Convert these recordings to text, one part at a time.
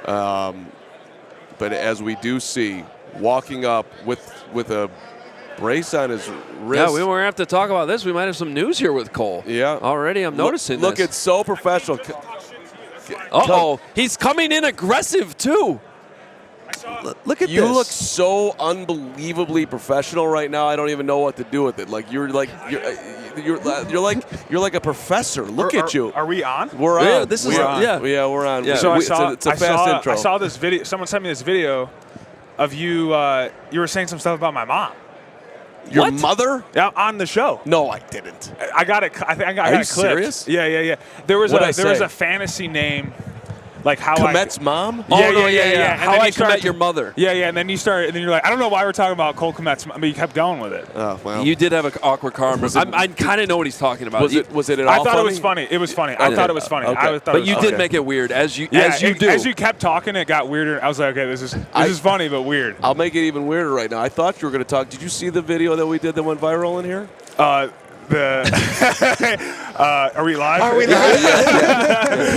But as we do see, walking up with a brace on his wrist. Yeah, we won't have to talk about this. We might have some news here with Cole. Yeah. Already I'm noticing Look, this. it's so professional. Uh-oh. He's coming in aggressive, too. Look at this. You look so unbelievably professional right now. I don't even know what to do with it. Like you're like a professor. Look at you. Are we on? We're on. Yeah, this is we're on. yeah. Yeah, we're on. Yeah. So it's a fast intro. I saw this video. Someone sent me this video of you. You were saying some stuff about my mom. Your mother? Yeah, on the show. No, I didn't. I got it. I think I got Are it you clipped. serious? Yeah. There was What'd I was say? a fantasy name, like how Kmet's mom? Oh, Yeah, no, yeah. And How then I you started Met Your Mother. Yeah, and then you started, and then you're like, I don't know why we're talking about Cole Kmet's mom, but you kept going with it. Oh, well. You did have an awkward karma. Was it- I kind of know what he's talking about. Was it at all I thought funny? it was funny. It was funny. I thought it was funny. Okay. I thought But it was you funny. did make it weird, as you do. As you kept talking, it got weirder. I was like, okay, this is funny but weird. I'll make it even weirder right now. I thought you were going to talk. Did you see the video that we did that went viral in here? Are we live? Are we live?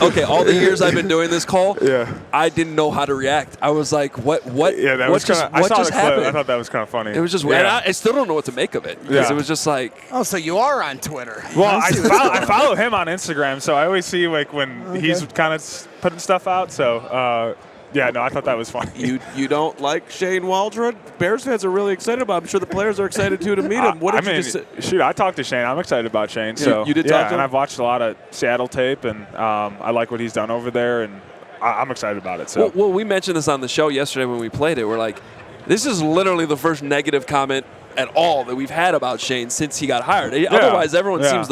Okay, all the years I've been doing this, Cole, Yeah. I didn't know how to react. I was like, what Yeah, that what was just, kind of. I what saw just the clip. happened? I thought that was kind of funny. It was just weird. Yeah. I still don't know what to make of it. Because Yeah. it was just like, Oh, so you are on Twitter. Well, I see what's going on. follow him on Instagram, so I always see like when he's kind of putting stuff out. So yeah, no, I thought that was funny. You don't like Shane Waldron? Bears fans are really excited about him. I'm sure the players are excited too to meet him. What did you just say? Shoot, I talked to Shane. I'm excited about Shane. So you did yeah, talk to him? and I've watched a lot of Seattle tape, and I like what he's done over there, and I'm excited about it. So well, we mentioned this on the show yesterday when we played it. We're like, this is literally the first negative comment at all that we've had about Shane since he got hired. Otherwise, everyone seems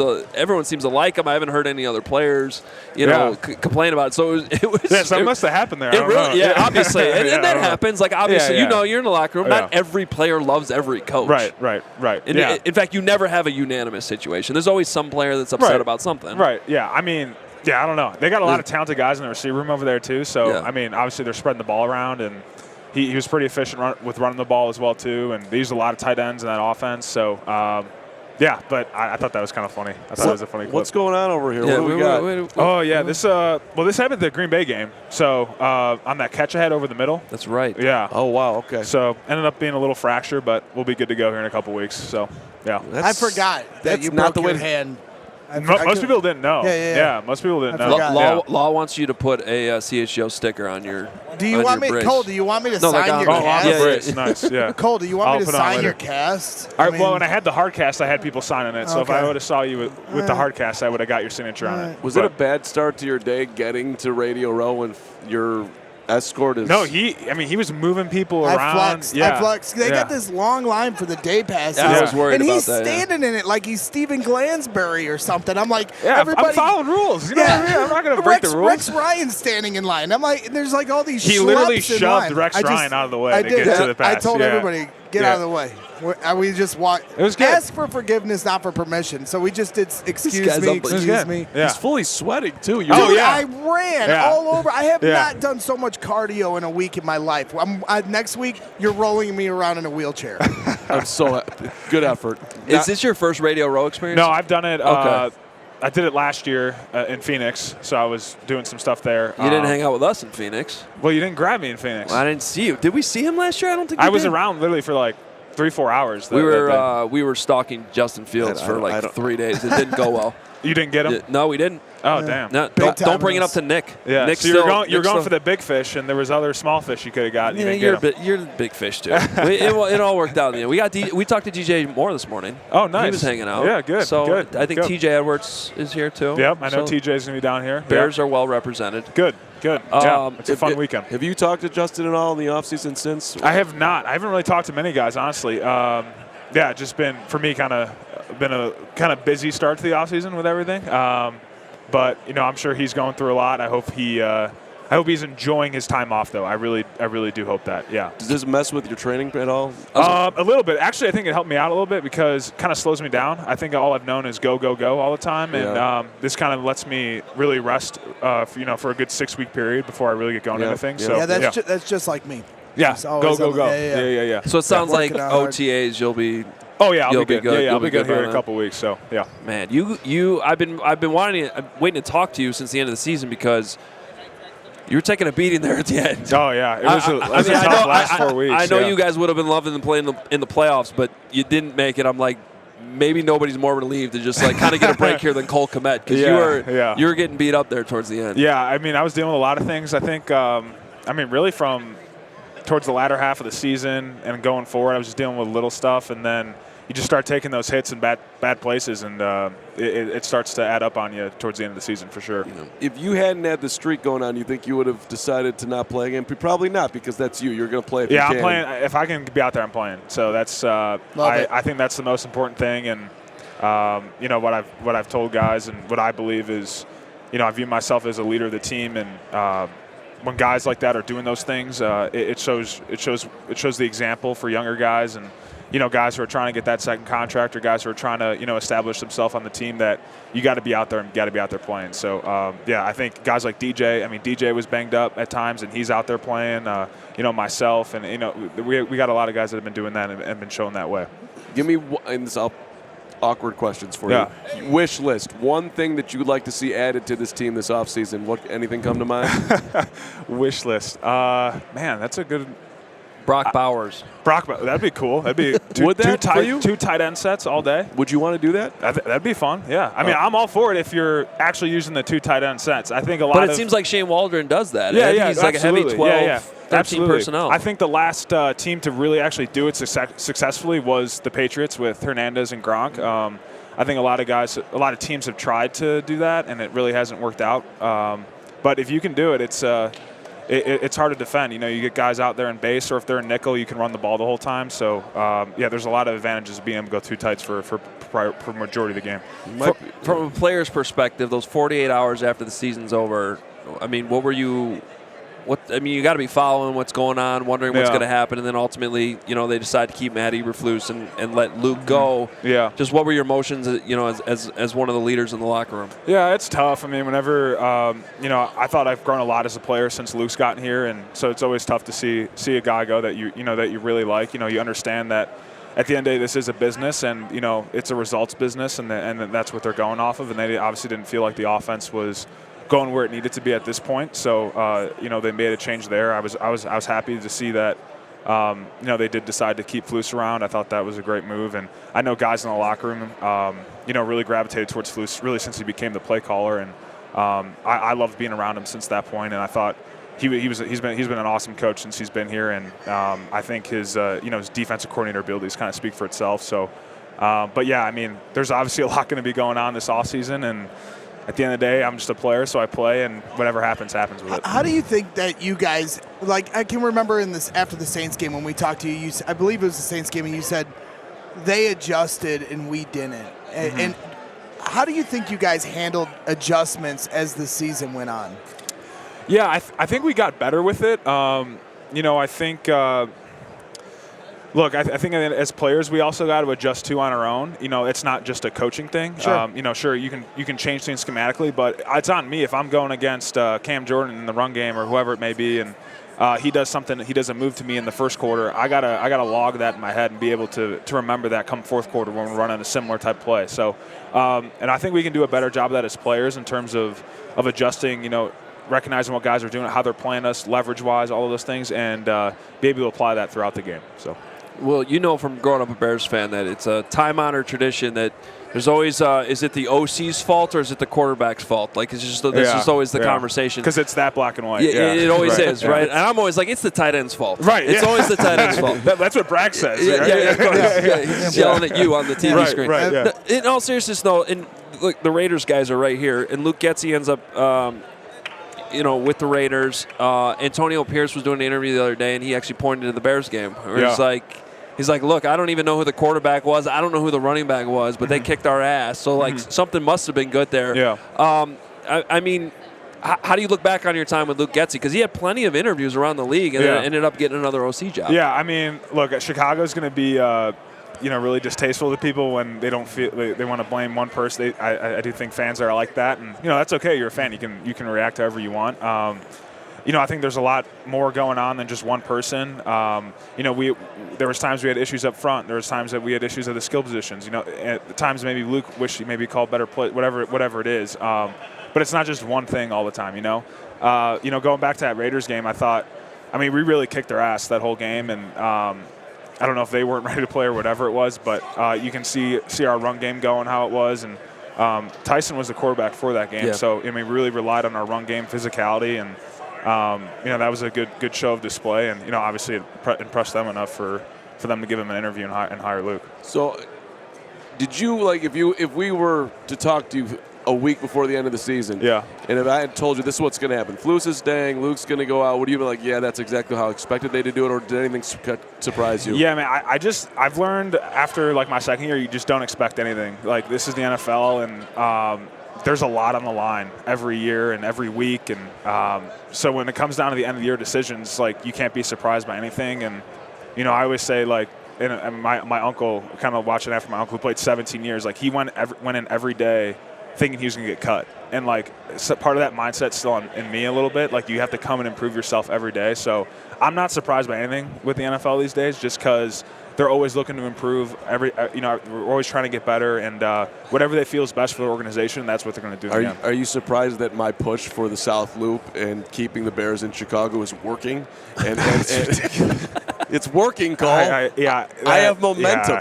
to like him. I haven't heard any other players, complain about it. So it was yeah, something must have happened there. I It don't really, know. yeah, obviously, and Yeah, I that don't know. happens. Like obviously, Yeah. you're in the locker room. Yeah. Not every player loves every coach. Right. And Yeah. in fact, you never have a unanimous situation. There's always some player that's upset Right. about something. Right. Yeah. I mean, yeah, I don't know. They got a lot of talented guys in the receiver room over there too. So Yeah. I mean, obviously they're spreading the ball around, and he was pretty efficient with running the ball as well too. And they used a lot of tight ends in that offense. So yeah, but I thought that was kind of funny. I thought it was a funny clip. What's going on over here? Yeah, what do we got? Oh yeah, this happened at the Green Bay game. So on that catch I had over the middle. That's right. Yeah. Oh, wow. Okay. So ended up being a little fracture, but we'll be good to go here in a couple weeks. So yeah. I forgot that that's you not broke the your way- hand. Most people didn't know. Yeah. Most people didn't I know. forgot. Yeah. Law wants you to put a CHGO sticker on your. Do you on want your me, brace. Cole? Do you want me to No, like sign on- your Oh, on cast? the Yeah, brace. Nice. Yeah. Cole, do you want I'll me to put it on sign later. your cast? All right, well, when I had the hard cast, I had people signing it. So if I Okay. would have saw you with the hard cast, I would have got your signature on it. Was it a bad start to your day getting to Radio Row when your escort is? No, he was moving people I around. flexed. Yeah. I flexed. They Yeah. got this long line for the day passes. Yeah, I was worried and about he's that, yeah. standing in it like he's Steven Glansberry or something. I'm like, Yeah, everybody. I'm following rules. You know what I mean? I'm not going to break the rules. Rex Ryan's standing in line. I'm like, there's like all these. He literally schleps in shoved line. Rex I just- Ryan out of the way I to did. get to the pass. I told Yeah. everybody, get Yeah. out of the way. We just walked. It was good. Ask for forgiveness, not for permission. So we just did. Excuse guy's me. unbelievable. Excuse me. Yeah. He's fully sweating, too. Oh, Dude, yeah. I ran Yeah. all over. I have Yeah. not done so much cardio in a week in my life. Next week, you're rolling me around in a wheelchair. I'm so good effort. Is this your first Radio Row experience? No, I've done it. Okay. I did it last year in Phoenix, so I was doing some stuff there. You didn't hang out with us in Phoenix. Well, you didn't grab me in Phoenix. Well, I didn't see you. Did we see him last year? I don't think we I was did. around literally for like 3-4 hours. We were stalking Justin Fields I for don't- like 3 days. It didn't go well. You didn't get him? No, we didn't. Oh, damn. No, Big don't bring it time up to Nick. Yeah, Nick's so you're still- going Nick's for still- the big fish, and there was other small fish you could have got. And you Yeah, didn't get 'em. you're the big fish too. it all worked out. We talked to DJ Moore this morning. Oh, nice. He was hanging out. Yeah, good. So good. I think good. TJ Edwards is here too. Yep, I know So TJ's gonna be down here. Bears Yep. are well represented. Good. Yeah, it's a fun If- weekend. Have you talked to Justin at all in the offseason since? I have not. I haven't really talked to many guys, honestly. Yeah, just been for me been a kind of busy start to the offseason with everything. But I'm sure he's going through a lot. I hope he's enjoying his time off, though. I really do hope that. Yeah. Does this mess with your training at all? A little bit. Actually, I think it helped me out a little bit because it kind of slows me down. I think all I've known is go all the time, and Yeah. this kind of lets me really rest, for a good 6-week period before I really get going Yeah. into things. Yeah. So yeah, that's just like me. yeah, It's always go. on the- Yeah. So it sounds like Working out hard. OTAs. You'll be Oh yeah, I'll You'll be be good. good. Yeah, You'll I'll be be good good by here in a then. couple weeks. So yeah. Man, I've been waiting to talk to you since the end of the season because You were taking a beating there at the end. Oh, yeah. It was a tough last 4 weeks. I know you guys would have been loving to play in the playoffs, but you didn't make it. I'm like, maybe nobody's more relieved to just like kind of get a break here than Cole Kmet, because you were getting beat up there towards the end. Yeah, I mean, I was dealing with a lot of things. I think, really from towards the latter half of the season and going forward, I was just dealing with little stuff, and then you just start taking those hits in bad places, and it starts to add up on you towards the end of the season for sure. If you hadn't had the streak going on, you think you would have decided to not play again? Probably not, because that's you. You're going to play if you can. I'm playing. If I can be out there, I'm playing. So that's I think that's the most important thing, and what I've told guys and what I believe is, I view myself as a leader of the team, and when guys like that are doing those things, it shows the example for younger guys, and guys who are trying to get that second contract, or guys who are trying to establish themselves on the team, that you got to be out there and got to be out there playing. So I think guys like DJ. I mean, DJ was banged up at times, and he's out there playing. Myself, and we got a lot of guys that have been doing that and been showing that way. Give me awkward questions for you. Wish list. One thing that you would like to see added to this team this offseason. Anything come to mind? Wish list. Man, that's a good. Brock Bowers. That'd be cool. That'd be two tight end sets all day. Would you want to do that? That'd be fun. Yeah. I mean, I'm all for it if you're actually using the 2 tight end sets. I think But it seems like Shane Waldron does that. Yeah, he's like a heavy 12, 13 personnel. I think the last team to really actually do it successfully was the Patriots with Hernandez and Gronk. I think a lot of teams have tried to do that, and it really hasn't worked out. But if you can do it, it's hard to defend. You get guys out there in base, or if they're in nickel, you can run the ball the whole time. So, there's a lot of advantages of being able to go 2 tights for majority of the game. From a player's perspective, those 48 hours after the season's over, I mean, you got to be following what's going on, wondering what's going to happen, and then ultimately, they decide to keep Matt Eberflus and let Luke go. Yeah. Just what were your emotions, as one of the leaders in the locker room? Yeah, it's tough. I mean, whenever I thought I've grown a lot as a player since Luke's gotten here, and so it's always tough to see a guy go that you really like. You understand that at the end of the day, this is a business, and it's a results business, and that's what they're going off of. And they obviously didn't feel like the offense was going where it needed to be at this point. So they made a change there. I was happy to see that. They did decide to keep Flus around. I thought that was a great move, and I know guys in the locker room, really gravitated towards Flus really since he became the play caller, and I loved being around him since that point. And I thought he's been an awesome coach since he's been here, and I think his defensive coordinator abilities kind of speak for itself. So, but yeah, I mean, there's obviously a lot going to be going on this offseason, and at the end of the day, I'm just a player, so I play, and whatever happens with it. How do you think that you guys, I can remember after the Saints game when we talked to you, I believe it was the Saints game, and you said they adjusted and we didn't. Mm-hmm. And how do you think you guys handled adjustments as the season went on? Yeah, I think we got better with it. I think Look, I think as players, we also got to adjust to on our own. It's not just a coaching thing. Sure. Sure, you can change things schematically, but it's on me if I'm going against Cam Jordan in the run game or whoever it may be, and he does a move to me in the first quarter. I gotta log that in my head and be able to remember that come fourth quarter when we're running a similar type play. So, and I think we can do a better job of that as players in terms of adjusting. Recognizing what guys are doing, how they're playing us, leverage-wise, all of those things, and be able to apply that throughout the game. So. Well, from growing up a Bears fan that it's a time-honored tradition that there's always is it the OC's fault or is it the quarterback's fault? Like, it's just always the conversation. Because it's that black and white. It always is, right? And I'm always like, it's the tight end's fault. Right. It's always the tight end's fault. That's what Bragg says. Yeah, of course. He's yelling at you on the TV screen. Right, yeah. In all seriousness, though, look, the Raiders guys are right here, and Luke Getsy ends up with the Raiders. Antonio Pierce was doing an interview the other day, and he actually pointed to the Bears game. Where he's like, look, I don't even know who the quarterback was. I don't know who the running back was, but they kicked our ass. So, something must have been good there. Yeah. I mean, how do you look back on your time with Luke Getsy? Because he had plenty of interviews around the league and then ended up getting another OC job. Yeah, I mean, look, Chicago's going to be really distasteful to people when they don't feel they want to blame one person. I do think fans are like that, and that's okay. You're a fan. You can react however you want. I think there's a lot more going on than just one person. There was times we had issues up front. There was times that we had issues at the skill positions. At times maybe Luke wished he maybe called better play, whatever it is. But it's not just one thing all the time. going back to that Raiders game, we really kicked their ass that whole game, and I don't know if they weren't ready to play or whatever it was, but you can see our run game going how it was, and Tyson was the quarterback for that game, so we really relied on our run game physicality, and that was a good show of display, and obviously it impressed them enough for them to give him an interview and hire Luke. So, did you if we were to talk to you a week before the end of the season, and if I had told you this is what's going to happen, Flus is staying, Luke's going to go out, would you be like, yeah, that's exactly how I expected they to do it, or did anything surprise you? Yeah, man, I've learned after my second year, you just don't expect anything. Like, this is the NFL, and there's a lot on the line every year and every week, and so when it comes down to the end of the year decisions, you can't be surprised by anything. And I always say, and my uncle, kind of watching after my uncle who played 17 years, he went in every day thinking he was going to get cut. And, part of that mindset's still in me a little bit. You have to come and improve yourself every day. So I'm not surprised by anything with the NFL these days, just because they're always looking to improve. We're always trying to get better. And whatever they feel is best for the organization, that's what they're going to do. Are you surprised that my push for the South Loop and keeping the Bears in Chicago is working? And it's working, Cole. I have momentum.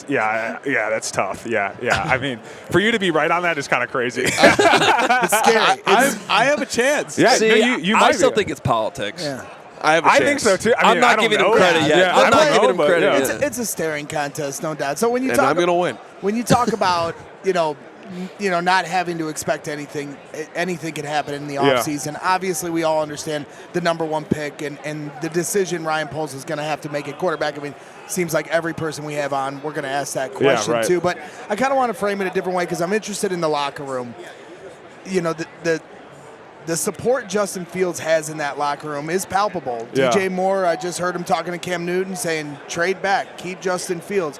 Yeah. That's tough. Yeah. For you to be right on that is kind of crazy. It's scary. I have a chance. Yeah, See, you I might still be. think it's politics. Yeah. I have a chance. I think so too. I'm not giving him credit yet. Yeah, I'm not giving him credit yet. It's a staring contest, no doubt. So when you I'm going to win. When you talk about not having to expect anything can happen in the offseason. Obviously, we all understand the number one pick and the decision Ryan Poles is going to have to make at quarterback. Seems like every person we have on, we're going to ask that question too. But I kind of want to frame it a different way because I'm interested in the locker room. The support Justin Fields has in that locker room is palpable. Yeah. DJ Moore, I just heard him talking to Cam Newton saying, trade back, keep Justin Fields.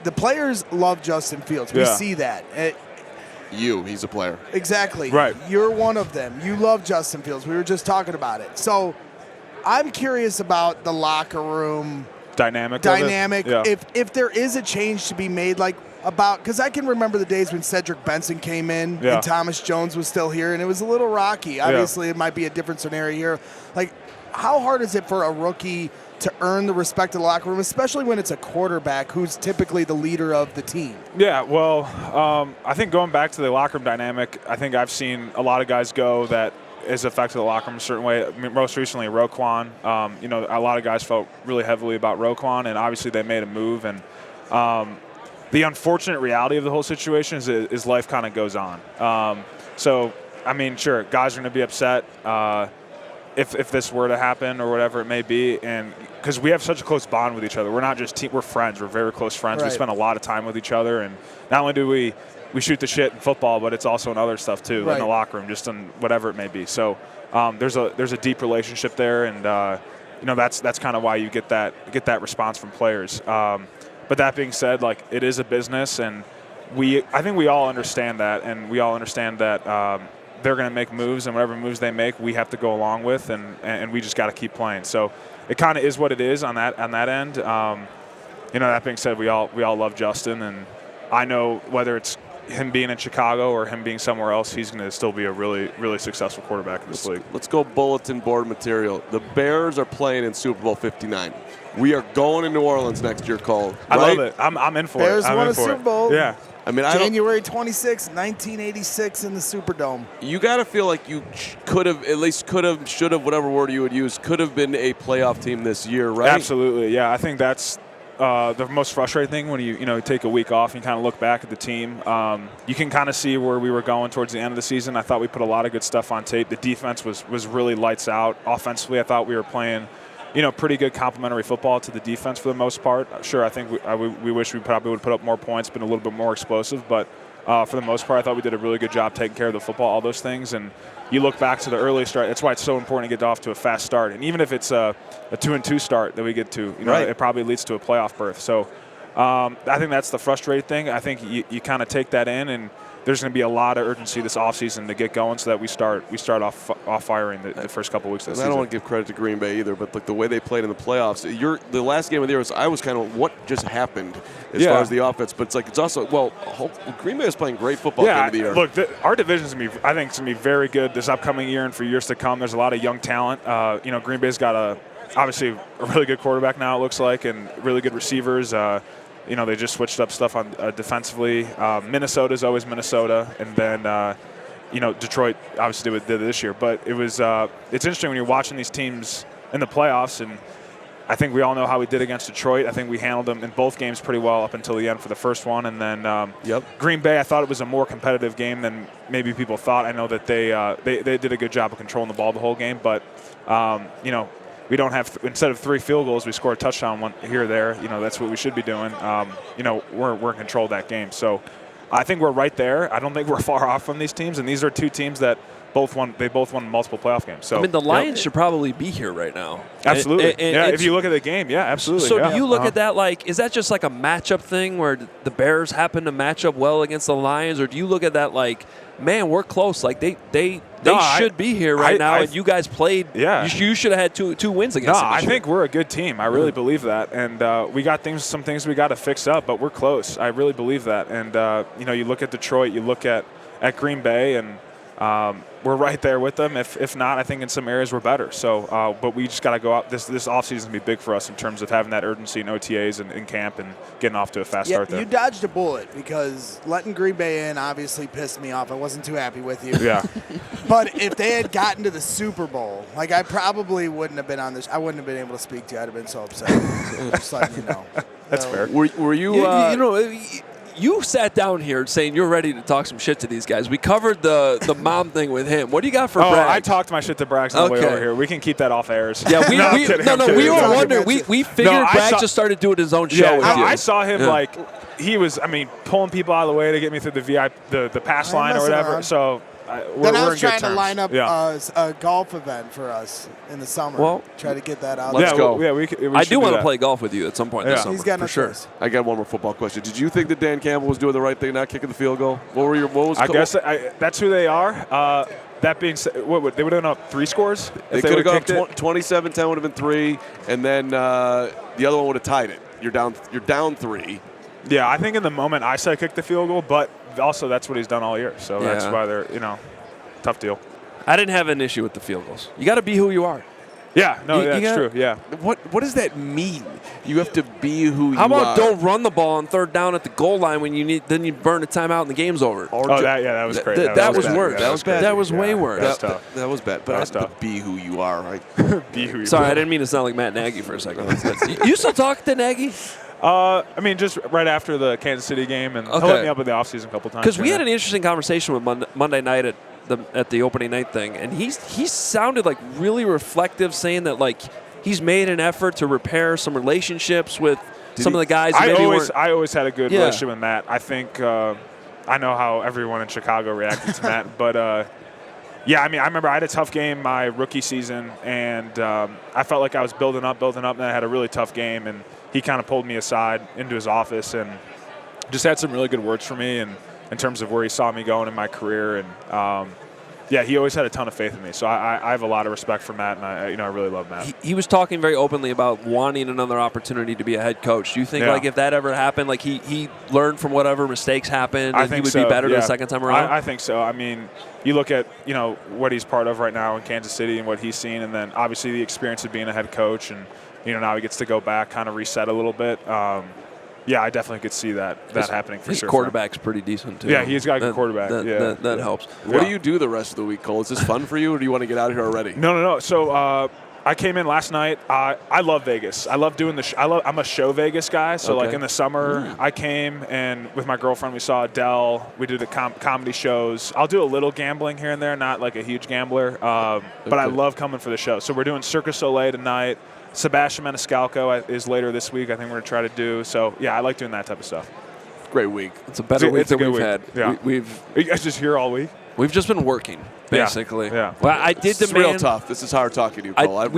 The players love Justin Fields. We see that. He's a player. Exactly. Right. You're one of them. You love Justin Fields. We were just talking about it. So I'm curious about the locker room dynamic. Yeah. If there is a change to be made, because I can remember the days when Cedric Benson came in and Thomas Jones was still here, and it was a little rocky. Obviously, it might be a different scenario here. How hard is it for a rookie to earn the respect of the locker room, especially when it's a quarterback who's typically the leader of the team? Yeah, well, I think going back to the locker room dynamic, I think I've seen a lot of guys go that has affected the locker room a certain way. Most recently, Roquan. A lot of guys felt really heavily about Roquan, and obviously they made a move. And the unfortunate reality of the whole situation is life kind of goes on. Sure, guys are going to be upset if this were to happen or whatever it may be, and because we have such a close bond with each other. We're not just we're friends. We're very close friends. Right. We spend a lot of time with each other, and not only do we shoot the shit in football, but it's also in other stuff too, in the locker room, just in whatever it may be. So there's a deep relationship there, and that's kind of why you get that response from players. But that being said, it is a business, and I think we all understand that, and we all understand that they're going to make moves, and whatever moves they make, we have to go along with, and we just got to keep playing. So it kind of is what it is on that end. That being said, we all love Justin, and I know whether it's him being in Chicago or him being somewhere else, he's going to still be a really, really successful quarterback in this league. Let's go bulletin board material. The Bears are playing in Super Bowl 59. We are going to New Orleans next year, Cole. Right? I love it. I'm in for Bears it. won a Super Bowl. Yeah. January 26, 1986 in the Superdome. You got to feel like you should have, whatever word you would use, could have been a playoff team this year, right? Absolutely, yeah. I think that's the most frustrating thing when you take a week off and you kind of look back at the team. You can kind of see where we were going towards the end of the season. I thought we put a lot of good stuff on tape. The defense was really lights out. Offensively, I thought we were playing pretty good complementary football to the defense for the most part. Sure, I think we wish we probably would put up more points, been a little bit more explosive, but for the most part, I thought we did a really good job taking care of the football, all those things. And you look back to the early start, that's why it's so important to get off to a fast start. And even if it's a 2-2 start that we get to, it probably leads to a playoff berth. So I think that's the frustrating thing. I think you kind of take that in, and there's going to be a lot of urgency this offseason to get going so that we start off firing the first couple weeks of the season. I don't want to give credit to Green Bay either, but like the way they played in the playoffs, the last game of the year I was kind of what just happened as far as the offense, but it's also Green Bay is playing great football game of the year. Look, our division is going to be very good this upcoming year and for years to come. There's a lot of young talent. Green Bay's got obviously a really good quarterback now, it looks like, and really good receivers. They just switched up stuff on defensively. Minnesota's always Minnesota, and then Detroit obviously did it this year. But it's interesting when you're watching these teams in the playoffs, and I think we all know how we did against Detroit. I think we handled them in both games pretty well up until the end for the first one, and then Green Bay. I thought it was a more competitive game than maybe people thought. I know that they did a good job of controlling the ball the whole game, but we don't have instead of 3 field goals, we score a touchdown one here or there. That's what we should be doing. We're in control of that game. So I think we're right there. I don't think we're far off from these teams, and these are 2 teams that both won multiple playoff games. So the Lions should probably be here right now. Absolutely. If you look at the game, absolutely. So do you look at that is that just like a matchup thing where the Bears happen to match up well against the Lions, or do you look at that man, we're close. They should be here right now, and you guys played. Yeah. You should have had two wins against them. I think we're a good team. I really believe that, and we got some things we got to fix up, but we're close. I really believe that, and you look at Detroit, you look at Green Bay, and we're right there with them. If not, I think in some areas we're better. So, but we just got to go out. This offseason is going to be big for us in terms of having that urgency in OTAs and in camp and getting off to a fast start there. You dodged a bullet because letting Green Bay in obviously pissed me off. I wasn't too happy with you. Yeah. But if they had gotten to the Super Bowl, I probably wouldn't have been on this. I wouldn't have been able to speak to you. I'd have been so upset. Just letting you know. That's fair. Were you? You sat down here saying you're ready to talk some shit to these guys. We covered the mom thing with him. What do you got for Bragg? I talked my shit to Bragg on the way over here. We can keep that off airs. Yeah, we were wondering. We figured Bragg just started doing his own show with you. I saw him he was, pulling people out of the way to get me through the pass line or whatever. Around. So then I was trying to line up a golf event for us in the summer. Well, try to get that out. Let's go. I do want to play golf with you at some point this summer. He's got no choice. I got one more football question. Did you think that Dan Campbell was doing the right thing, not kicking the field goal? I guess that's who they are. That being said, they would have done up 3 scores? They could have gone 27-10 would have been 3, and then the other one would have tied it. You're down 3. Yeah, I think in the moment I said kick the field goal, but also that's what he's done all year. So that's why they're, tough deal. I didn't have an issue with the field goals. You got to be who you are. Yeah, no, that's true. Yeah. What does that mean? You have to be who you are. How about don't run the ball on 3rd down at the goal line when then you burn a timeout and the game's over? That was great. That was worse. That was way worse. That was bad. But I have to be who you are, right? Be who you are. Sorry, I didn't mean to sound like Matt Nagy for a second. You still talk to Nagy? Just right after the Kansas City game, and he'll hit me up in the offseason a couple times. Because we had an interesting conversation with Monday night at the opening night thing, and he sounded really reflective, saying that he's made an effort to repair some relationships with some of the guys. I always had a good relationship with Matt. I think I know how everyone in Chicago reacted to Matt, but I remember I had a tough game my rookie season, and I felt like I was building up, and I had a really tough game, and he kind of pulled me aside into his office and just had some really good words for me, and in terms of where he saw me going in my career, and he always had a ton of faith in me. So I have a lot of respect for Matt, and I really love Matt. He was talking very openly about wanting another opportunity to be a head coach. Do you think if that ever happened, he learned from whatever mistakes happened, and he would be better the second time around? I think so. I mean, you look at what he's part of right now in Kansas City and what he's seen, and then obviously the experience of being a head coach, and now he gets to go back, kind of reset a little bit. I definitely could see that happening for sure. His quarterback's pretty decent, too. Yeah, he's got a good quarterback. That helps. What do you do the rest of the week, Cole? Is this fun for you, or do you want to get out of here already? No. So I came in last night. I love Vegas. I love doing I'm a show Vegas guy. So in the summer, I came, and with my girlfriend, we saw Adele. We did the comedy shows. I'll do a little gambling here and there, not like a huge gambler. But I love coming for the show. So we're doing Cirque du Soleil tonight. Sebastian Maniscalco is later this week. I think we're going to try to do. So, I like doing that type of stuff. Great week. It's a better week than we've had. Yeah. Are you guys just here all week? We've just been working, basically. Yeah. Well, I did It's demand. real tough. This is hard talking to you, Cole. I'm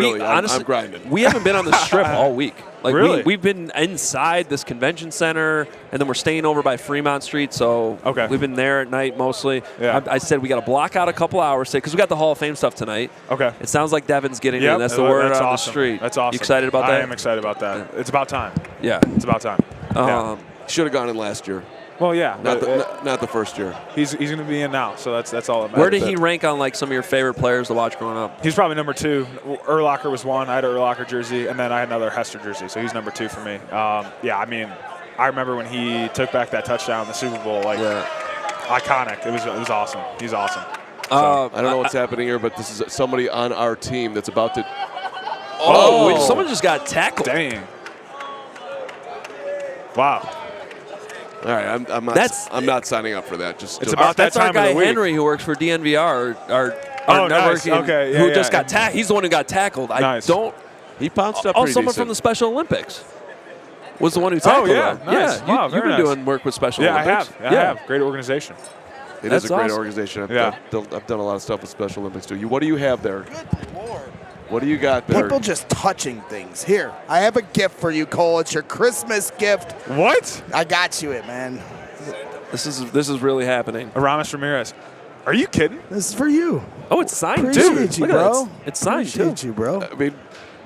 grinding. We haven't been on the strip all week. Like Really? we've been inside this convention center, and then we're staying over by Fremont Street. So we've been there at night mostly. Yeah. I said we got to block out a couple hours because we got the Hall of Fame stuff tonight. Okay. It sounds like Devin's getting in. That's the word that's on awesome. the street. That's awesome. You excited about that? I am excited about that. It's about time. Yeah. It's about time. Should have gone in last year. Well, yeah. Not the first year. He's going to be in now, so that's all that matters. Where did he rank on like some of your favorite players to watch growing up? He's probably number 2. Urlacher was 1. I had an Urlacher jersey, and then I had another Hester jersey, so he's number 2 for me. I mean, I remember when he took back that touchdown in the Super Bowl, iconic. It was awesome. He's awesome. I don't know what's happening here, but this is somebody on our team that's about to. Someone just got tackled. Dang. Wow. All right, I'm not signing up for that. It's about that That's our time guy of the week. Henry who works for DNVR, our nice. networking, Okay, who just got tackled. He's the one who got tackled. Nice. He pounced up Oh, pretty someone decent. from the Special Olympics was the one who tackled him. Nice. Yeah, Wow, you've very been nice. doing work with Special Olympics. I have. Great organization. It That's is a great awesome. organization. Yeah. I've done a lot of stuff with Special Olympics too. What do you have there? Good Lord. What do you got there? People just touching things. Here, I have a gift for you, Cole. It's your Christmas gift. What? I got you it, man. This is really happening. Aramis Ramirez. Are you kidding? This is for you. Oh, it's signed, Appreciate dude. you, Look at bro. that. It's signed, too. Appreciate you, bro. I mean,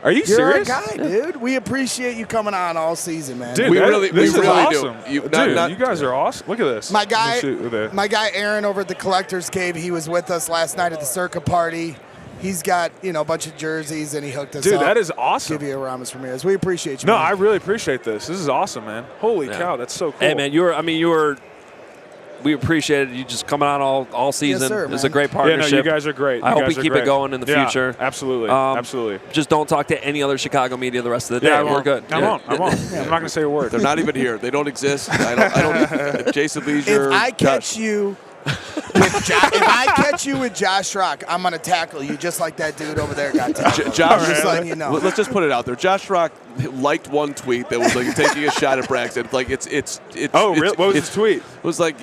Are you You're serious? our guy, dude. We appreciate you coming on all season, man. Dude, We this really is do. awesome. You- Dude, not- you guys are awesome. Look at this. My guy, Let me see the- my guy Aaron over at the Collector's Cave, he was with us last night at the Circa party. He's got, a bunch of jerseys, and he hooked us up. Dude, that is awesome. Give you a Ramos Ramirez. We appreciate you, No, man. I really appreciate this. This is awesome, man. Holy cow, that's so cool. Hey, man, we appreciated you just coming on all season. sir, It's a man. great Yeah, partnership. no, you guys are great. I You hope guys we are keep great. it going in the Yeah, future. absolutely. Absolutely. Just don't talk to any other Chicago media the rest of the day. Yeah, We're good. I won't. I'm not going to say a word. they're not even here. They don't exist. I don't. Jason Leisure. If I catch you with Josh Rock, I'm gonna tackle you just like that dude over there got tackled. Josh, just letting you know. Let's just put it out there. Josh Rock liked one tweet that was like taking a shot at Braxton. Like it's. Oh, really? What was his tweet? It was like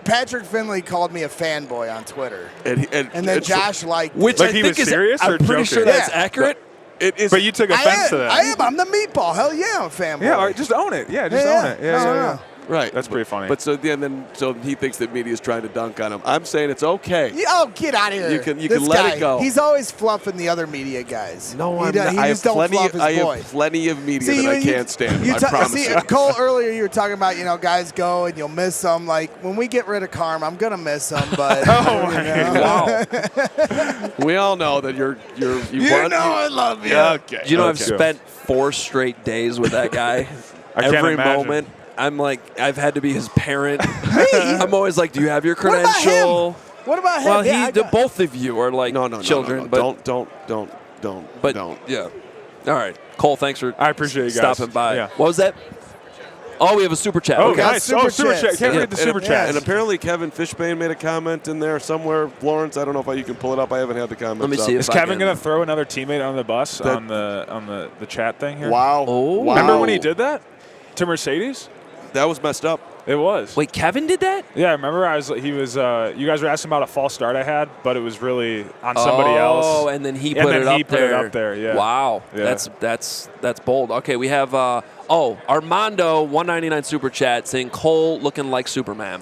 Patrick Finley called me a fanboy on Twitter, and then Josh liked it. Which Like I he think was is, serious I'm or pretty joking? sure that's Yeah. accurate. It is. But you took offense to that. I am. I'm the meatball. Hell yeah, I'm a fanboy. Yeah, all right, just own it. Yeah, just Yeah, own it. Yeah, no, yeah, no. yeah. Right. That's pretty funny. But so he thinks that media is trying to dunk on him. I'm saying it's okay. Oh, get out of here. You can This let guy, it go. He's always fluffing the other media guys. No, he I'm does- not. He I just have don't plenty. fluff his I boy. have plenty of media See, that I when you- can't stand. you I promise. See, you. Cole, earlier you were talking about, guys go and you'll miss them. Like, when we get rid of Carm, I'm going to miss them, but. Wow. We all know that you want. I love you. Okay. Do you know I've okay. spent 4 straight days with that guy? I can't Every imagine. moment. I'm like, I've had to be his parent. Me? I'm always like, do you have your What about credential? him? What about him? Well, Yeah, I got- both of you are like No, children. No. But Don't. yeah. All right, Cole. Thanks for I appreciate you guys. stopping by. Yeah. What was that? Oh, we have a super chat. Oh, Okay. got nice. super Super chats. chat. Can't Yeah. read the super chat. And apparently Kevin Fishbane made a comment in there somewhere. Lawrence, I don't know if you can pull it up. I haven't had the comment. Let me see Is if I Kevin can- going to throw another teammate on the bus That- on the chat thing here? Wow. Oh. Wow. Remember when he did that to Mercedes? That was messed up. It was. Wait, Kevin did that? Yeah, I remember you guys were asking about a false start I had, but it was really on somebody else. Oh, and then he And put then it up he put there. it up there, yeah. Wow. Yeah. That's bold. Okay, we have Armando 199 super chat saying Cole looking like Superman.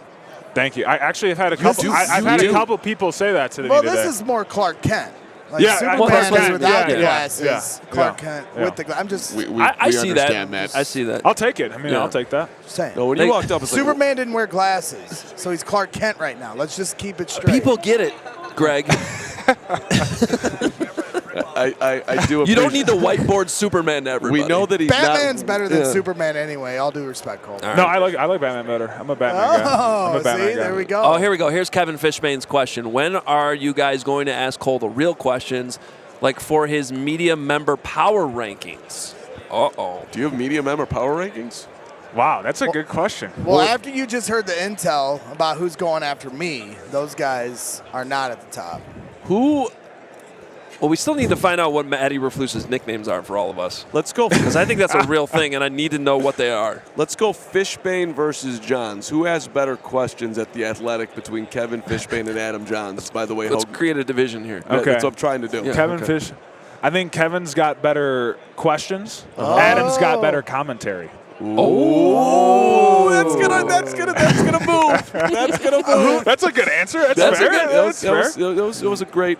Thank you. I actually have had a couple. do. I've You had do. a couple people say that to me Well, today. this is more Clark Kent. Like Yeah, Superman well, Clark is Kent, without the yeah, glasses. yeah, Clark yeah, Kent yeah. with the glasses. I'm just We I see understand that. I see that. I'll take it. I mean, Yeah. I'll take that. saying. No, when you Like, walked up, it's like, Superman didn't wear glasses, so he's Clark Kent right now. Let's just keep it straight. People get it, Greg. I do. You don't need to whiteboard Superman to everybody. We know that he's Batman's not, better than Yeah. Superman anyway. All due respect, Cole. All right. No, I like Batman better. I'm a Batman guy. I'm Oh, a Batman see, guy. there we go. Oh, here we go. Here's Kevin Fishbane's question. When are you guys going to ask Cole the real questions, like for his media member power rankings? Uh-oh. Do you have media member power rankings? Wow, that's a good question. Well, after you just heard the intel about who's going after me, those guys are not at the top. Who? Well, we still need to find out what Matty Eberflus's nicknames are for all of us. Let's go. Because I think that's a real thing, and I need to know what they are. Let's go Fishbane versus Johns. Who has better questions at The Athletic between Kevin Fishbane and Adam Johns, by the way? Let's create a division here. Okay. That's what I'm trying to do. Yeah. Kevin Fish. I think Kevin's got better questions. Adam's got better commentary. Oh, that's gonna move. That's gonna move. That's a good answer. That's fair. That's fair. It was a great.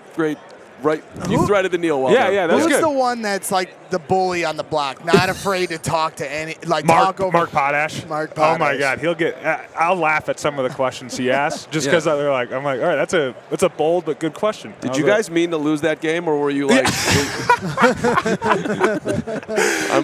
Right, you threaded the needle well. Yeah, that's Who's good. the one that's like the bully on the block, not afraid to talk to any, like Mark, talk over Mark Potash. Mark Oh my Potash. God, he'll get. I'll laugh at some of the questions he asks just because they're like, I'm like, all right, that's a bold but good question. Did you guys mean to lose that game, or were you like?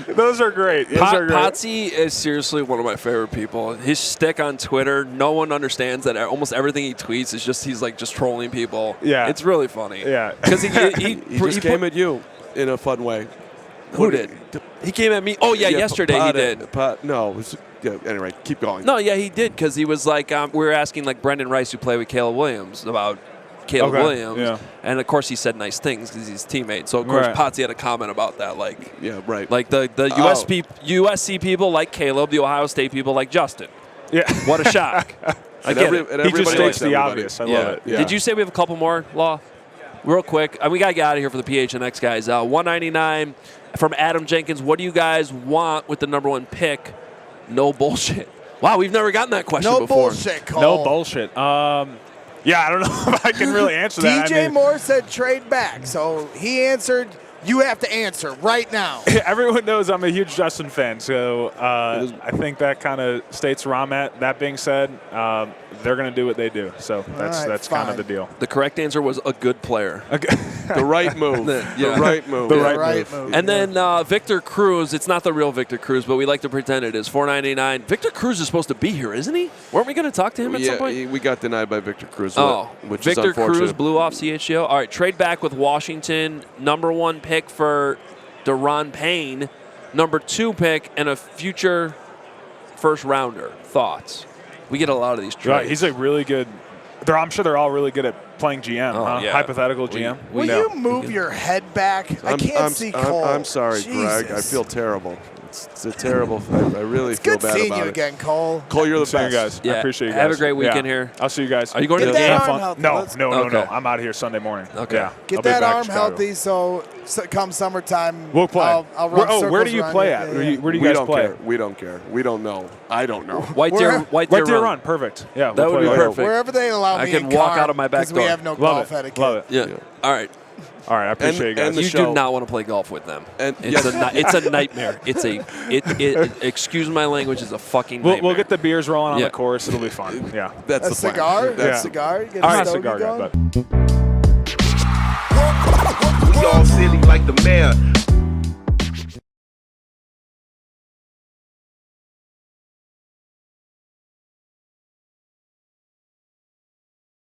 Those are great. Those are great. Potsy is seriously one of my favorite people. His stick on Twitter, no one understands that almost everything he tweets is just he's like just trolling people. Yeah. It's really funny. Yeah. Because He just came at you in a fun way. Who did? He came at me. Oh, yeah, yesterday he did. Anyway, keep going. No, yeah, he did because he was like, we were asking like Brendan Rice, who played with Caleb Williams, about Caleb Williams. Yeah. And, of course, he said nice things because he's his teammate. So, of course, Potsy had a comment about that. Like, yeah, right. Like the USC people like Caleb, the Ohio State people like Justin. Yeah. What a shock. I get it. He just states the obvious. I love it. Yeah. Did you say we have a couple more, Law? Real quick. We got to get out of here for the PHNX guys. 199 from Adam Jenkins. What do you guys want with the number 1 pick? No bullshit. Wow, we've never gotten that question before. No bullshit, Cole. No bullshit. Yeah, I don't know if I can really answer that. DJ Moore said trade back, so he answered. You have to answer right now. Everyone knows I'm a huge Justin fan, so I think that kind of states where I'm at. That being said, they're going to do what they do, so that's kind of the deal. The correct answer was a good player. The right move. The right move. The right move. And then Victor Cruz, it's not the real Victor Cruz, but we like to pretend it is. $4.99. Victor Cruz is supposed to be here, isn't he? Weren't we going to talk to him at some point? We got denied by Victor Cruz. Which Victor is unfortunate. Cruz blew off CHGO. All right, trade back with Washington. Number 1 pick for Deron Payne. Number 2 pick and a future first rounder. Thoughts? We get a lot of these trades. Right, he's a really good. I'm sure they're all really good at playing GM. Yeah. Hypothetical GM. Will you move your head back? I can't see Cole. I'm sorry, Jesus. Greg. I feel terrible. It's a terrible. I really feel Good bad seeing about you it. again, Cole. Cole, you're the See you best. guys. Yeah. I appreciate you guys. Have a great weekend here. I'll see you guys. Are you going to the Get game? that arm healthy. No. Okay. I'm out of here Sunday morning. Okay. Yeah. Get I'll be that back arm to Chicago. healthy so come summertime. We'll play. I'll run circles where do you around play you. at? Yeah, yeah. Where do you We guys don't play? care. We don't care. We don't know. I don't know. White Deer White Deer Run. Run. Perfect. Yeah. That we'll would be play perfect. Wherever they allow I me can in walk car, out of my back because we door. have no Love golf it. etiquette. Love it. Yeah. All right. All right. I appreciate you guys. and the You show. do not want to play golf with them. And It's a nightmare. Excuse my language, it's a fucking nightmare. We'll get the beers rolling on Yeah. the course. It'll be fun. Yeah. That's A the plan. cigar? That's A cigar? Get All a right, stogie cigar guy, going? but. We all silly like the mayor.